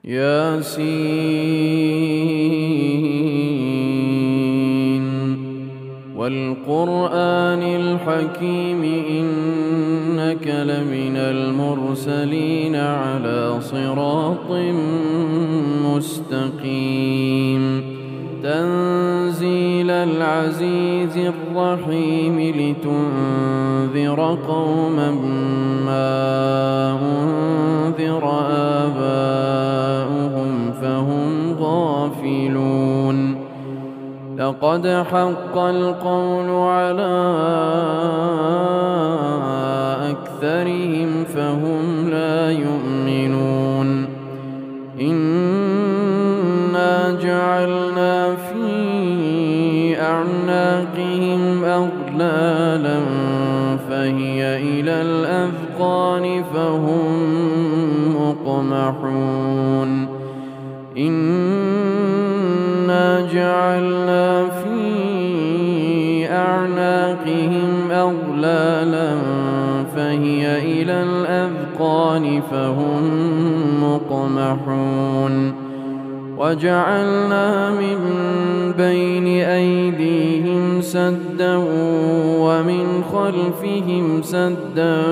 ياسين والقرآن الحكيم إنك لمن المرسلين على صراط مستقيم تنزيل العزيز الرحيم لتنذر قوما ما أنذر آباؤهم فهم غافلون لقد حق القول على أكثرهم فهم لا يؤمنون إنا جعلنا في أعناقهم أغلالا فهي إلى الأذقان فهم مقمحون إنا جعلنا في أعناقهم أغلالا فهي إلى الأذقان فهم مقمحون وجعلنا من بين أيديهم سدا ومن خلفهم سدا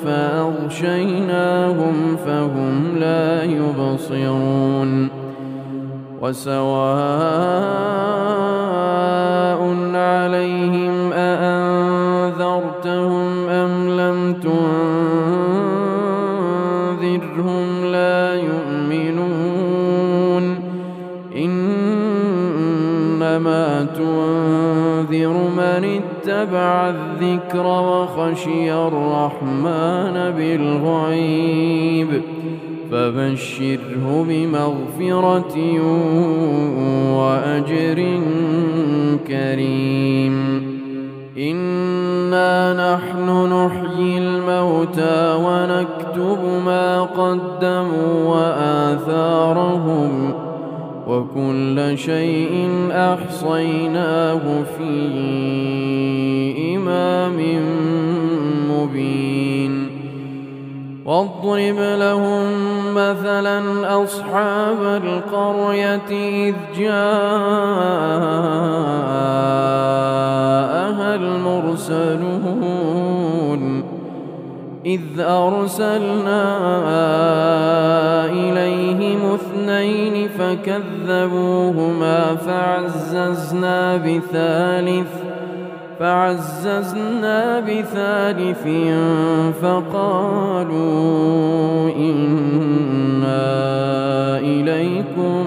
فأغشيناهم فهم لا يبصرون وسواء عليهم أأنذرتهم أم لم تنذرهم لا يؤمنون إنما تنذر من اتبع الذكر وخشي الرحمن بالغيب فبشره بمغفرة وأجر كريم إنا نحن نحيي الموتى ونكتب ما قدموا وآثارهم وكل شيء أحصيناه في إمام مبين واضرب لهم مثلا أصحاب القرية إذ جاءها المرسلون إذ أرسلنا إليهم اثنين فكذبوهما فعززنا بثالث فقالوا إنا إليكم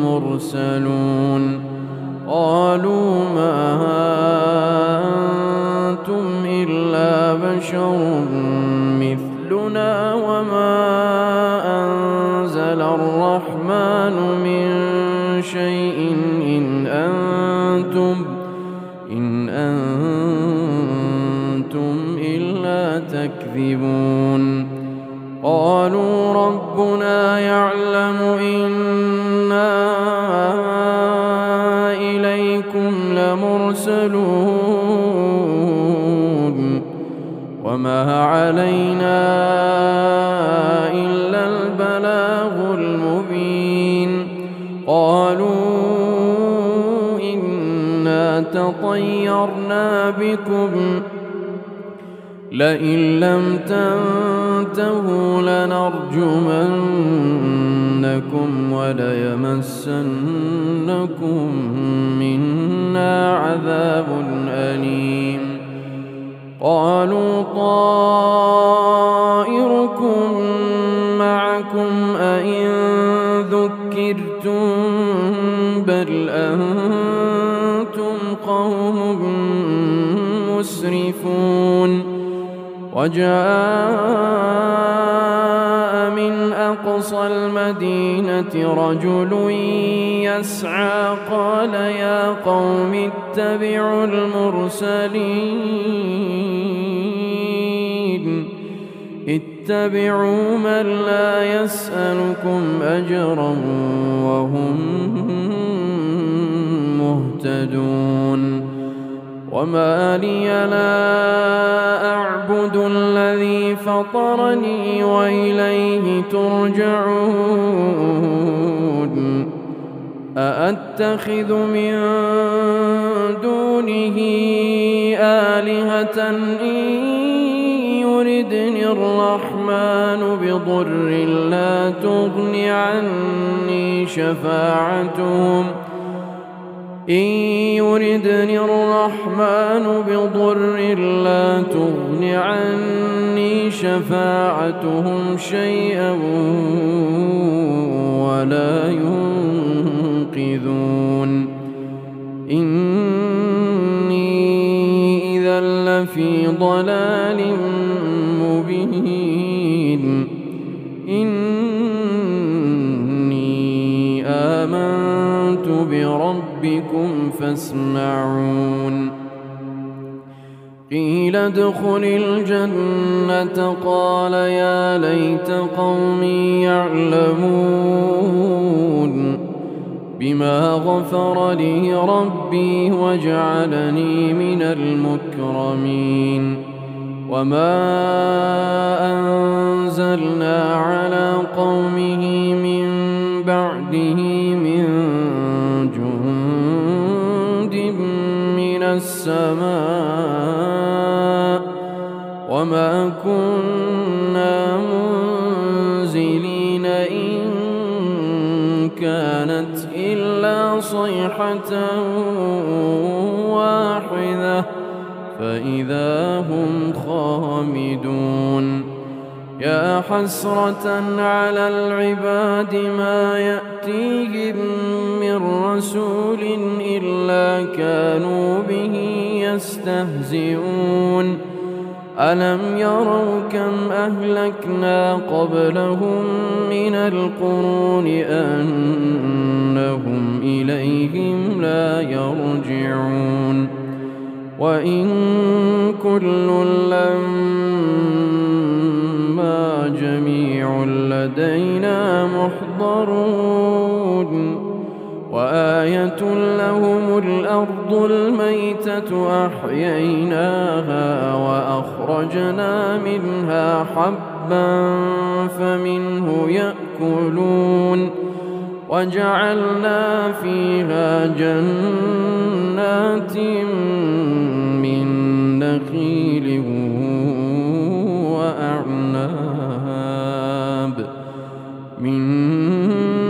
مرسلون قالوا ما أنتم إلا بشر مثلنا وما أنزل الرحمن من شيء إن أنتم إلا تكذبون قالوا ربنا يعلم إنا إليكم لمرسلون وما علينا إلا البلاغ المبين قالوا إنا تطيرنا بكم لئن لم تنتهوا لنرجمنكم وليمسنكم منا عذاب أليم قالوا طائركم معكم أئن ذكرتم بل أنتم قوم مسرفون وجاء من أقصى المدينة رجل يسعى قال يا قوم اتبعوا المرسلين اتبعوا من لا يسألكم أجرا وهم مهتدون وما لي لا أعبد الذي فطرني وإليه ترجعون أأتخذ من دونه آلهة إن يردني الرحمن بضر لا تغن عني شفاعتهم لا تغن عني شفاعتهم شيئا ولا ينقذون إني إذا لفي ضلال مبين إني آمنت بربكم فاسمعون قيل ادخل الجنة قال يا ليت قومي يعلمون بما غفر لي ربي وجعلني من المكرمين وما أنزلنا على قومه من بعده من جند من السماء وما كنا منزلين إن كانت إلا صيحة واحدة فإذا هم خامدون يا حسرة على العباد ما يأتيهم من رسول إلا كانوا به يستهزئون ألم يروا كم أهلكنا قبلهم من القرون أنهم إليهم لا يرجعون وإن كل لما جميع لدينا محضرون وآية لهم الأرض الميتة أحييناها وأخرجنا منها حبا فمنه يأكلون وجعلنا فيها جنات من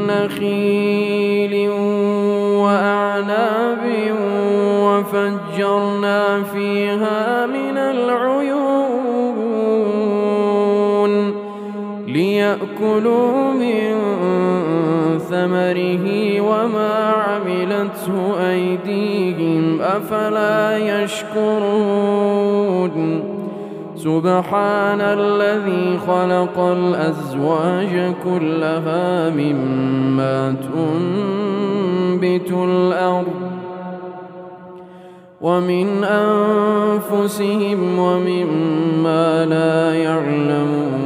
نخيل وأعناب وفجرنا فيها من العيون ليأكلوا من ثمره وما عملته أيديهم أفلا يشكرون سبحان الذي خلق الأزواج كلها مما تنبت الأرض ومن أنفسهم ومما لا يعلمون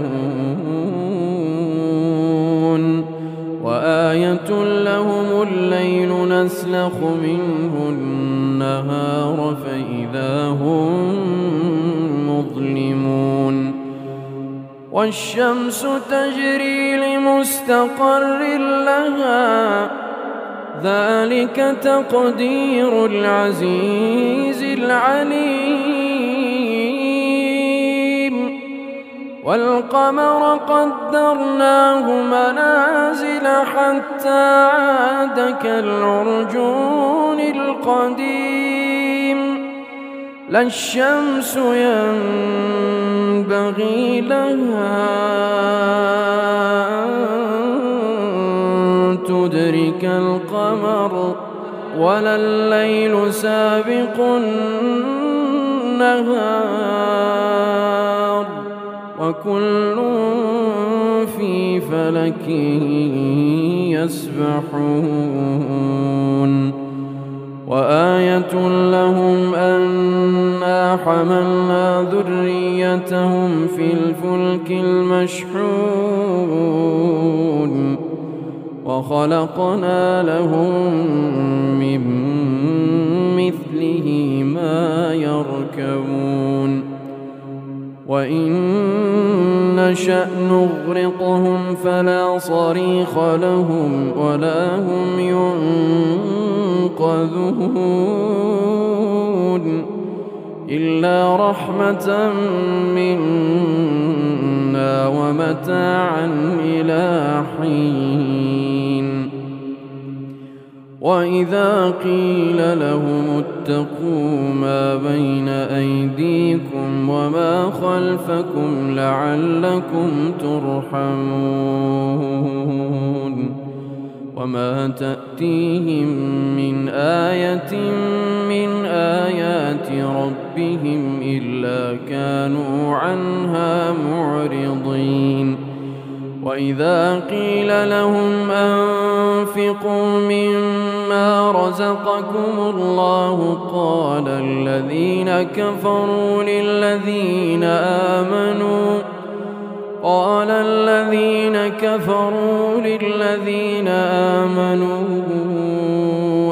وآية لهم الليل نسلخ منه النهار فإذا هم مظلمون والشمس تجري لمستقر لها ذلك تقدير العزيز العليم والقمر قدرناه منازل حتى عاد كالعرجون القديم لا الشمس ينبغي لها أن تدرك القمر ولا الليل سابق النهار وكل في فلك يسبحون وآية لهم أنا حملنا ذريتهم في الفلك المشحون وخلقنا لهم من مثله ما يركبون وإن نشأ نغرقهم فلا صريخ لهم ولا هم ينقذون إلا رحمة منا ومتاعا إلى حين وإذا قيل لهم اتقوا ما بين أيديكم وما خلفكم لعلكم ترحمون وما تأتيهم من آية من آيات ربهم إلا كانوا عنها معرضين وإذا قيل لهم أنفقوا مما رزقكم الله قال الذين كفروا للذين آمنوا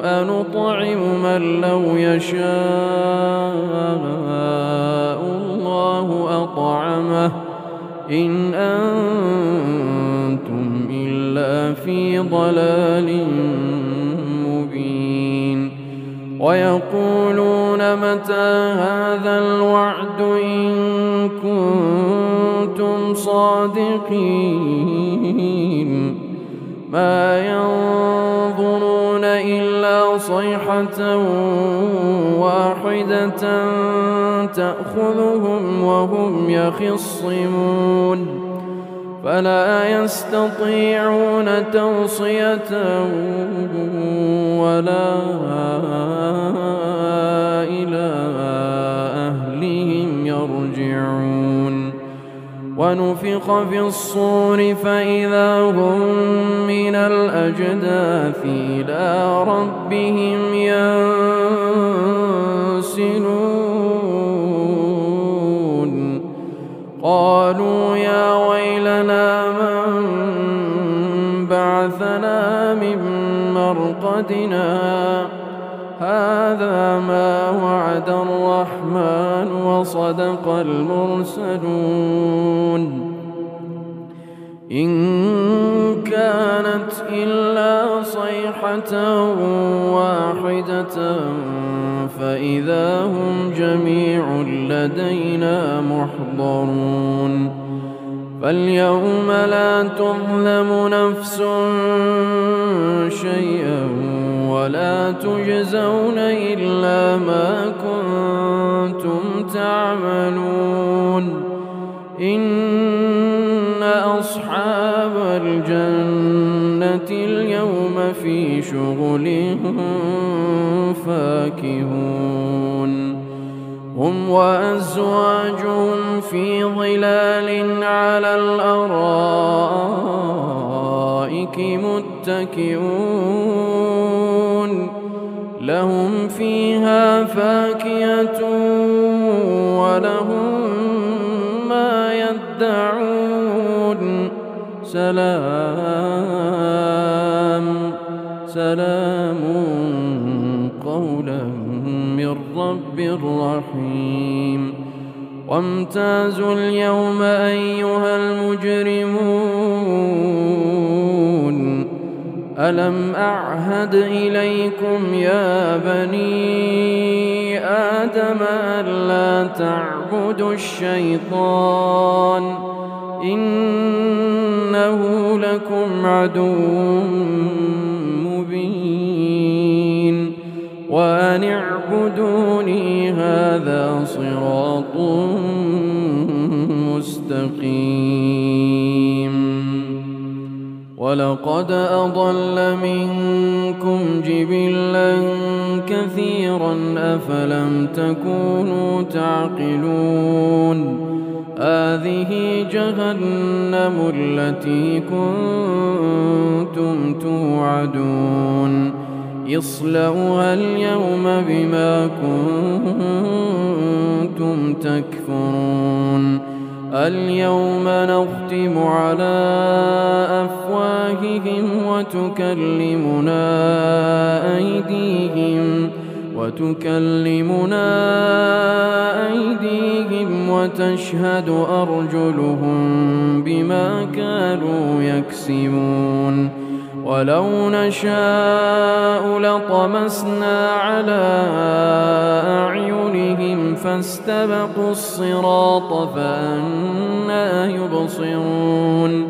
أنطعم من لو يشاء الله أطعمه إن أنتم إلا في ضلال مبين ويقولون متى هذا الوعد إن كنتم صادقين ما ينظرون إلا صيحة واحدة تأخذهم وهم يخصمون فلا يستطيعون توصية ولا إلى أهلهم يرجعون ونفخ في الصور فإذا هم من الأجداث إلى ربهم ينسلون قالوا يا ويلنا من بعثنا من مرقدنا هذا ما وعد الرحمن وصدق المرسلون إن كانت إلا صيحة واحدة فإذا هم جميع لدينا محضرون فاليوم لا تظلم نفس شيئا ولا تجزون إلا ما كنتم تعملون إن أصحاب الجنة اليوم في شغل فاكهون هم وأزواجهم في ظلال على الأرائك متكئون لهم فيها فاكهة ولهم ما يدعون سلام قولا من رب رحيم وامتازوا اليوم أيها المجرمون ألم أعهد إليكم يا بني آدم ألا تعبدوا الشيطان إنه لكم عدو مبين وأن اعبدوني هذا صراط مستقيم ولقد أضل منكم جبلا كثيرا أفلم تكونوا تعقلون هذه جهنم التي كنتم توعدون اصلوها اليوم بما كنتم تكفرون اليوم نختم على أفواههم وتكلمنا أيديهم وتكلمنا أيديهم وتشهد أرجلهم بما كانوا يكسبون ولو نشاء لطمسنا على أعينهم فاستبقوا الصراط فأنى يبصرون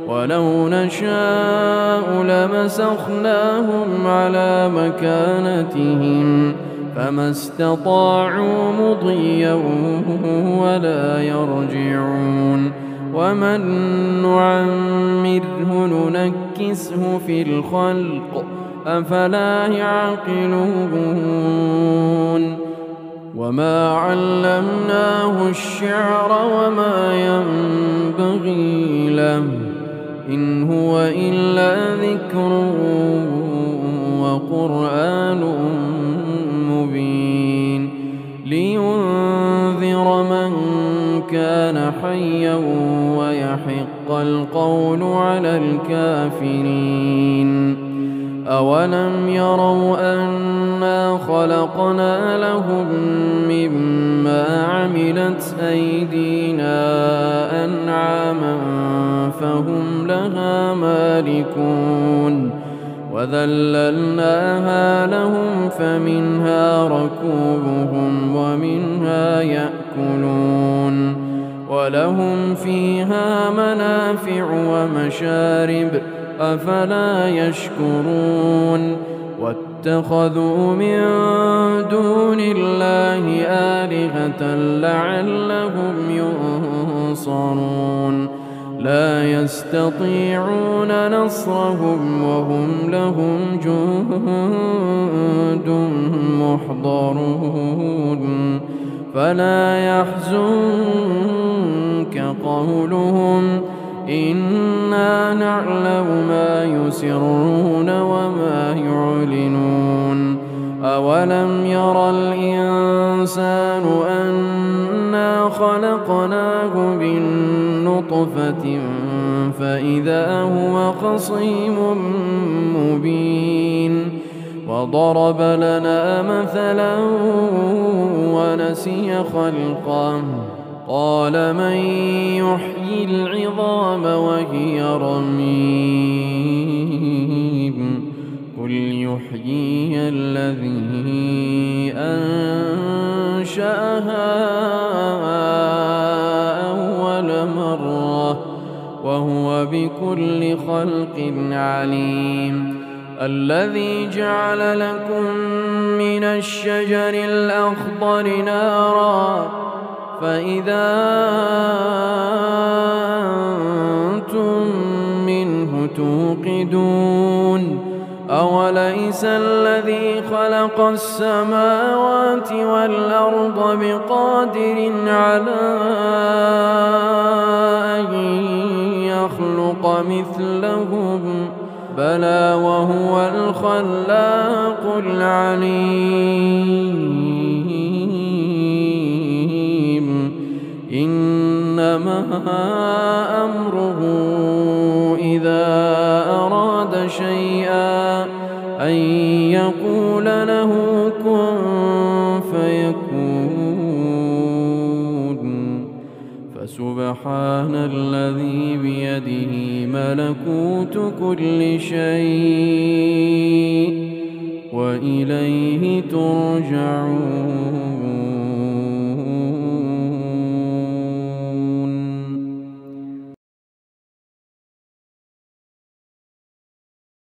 ولو نشاء لمسخناهم على مكانتهم فما استطاعوا مضيا ولا يرجعون ومن نعمره ننكسه في الخلق أفلا يعقلون وما علمناه الشعر وما ينبغي له إن هو إلا ذكر وقرآن مبين لينذر من كان حيا ويحق القول على الكافرين أولم يروا أنا خلقنا لهم مما عملت أيدينا أنعاما فهم لها مالكون وذللناها لهم فمنها ركوبهم ومنها يأكلون ولهم فيها منافع ومشارب أفلا يشكرون واتخذوا من دون الله آلهة لعلهم ينصرون لا يستطيعون نصرهم وهم لهم جند محضرون فلا يحزنك قولهم إنا نعلم ما يسرون وما يعلنون أولم يرى الإنسان أنا خلقناه من نطفة فإذا هو خصيم مبين وضرب لنا مثلا ونسي خلقه قال من يحيي العظام وهي رميم قل يحييها الذي أنشأها أول مرة وهو بكل خلق عليم الذي جعل لكم من الشجر الأخضر نارا فإذا أنتم منه توقدون أوليس الذي خلق السماوات والأرض بقادر على أن يخلق مثلهم بلى وهو الخلاق العليم إنما أمره إذا أراد شيئا أن يقول له كن فيكون فسبحان الذي بيده ملكوت كل شيء وإليه ترجعون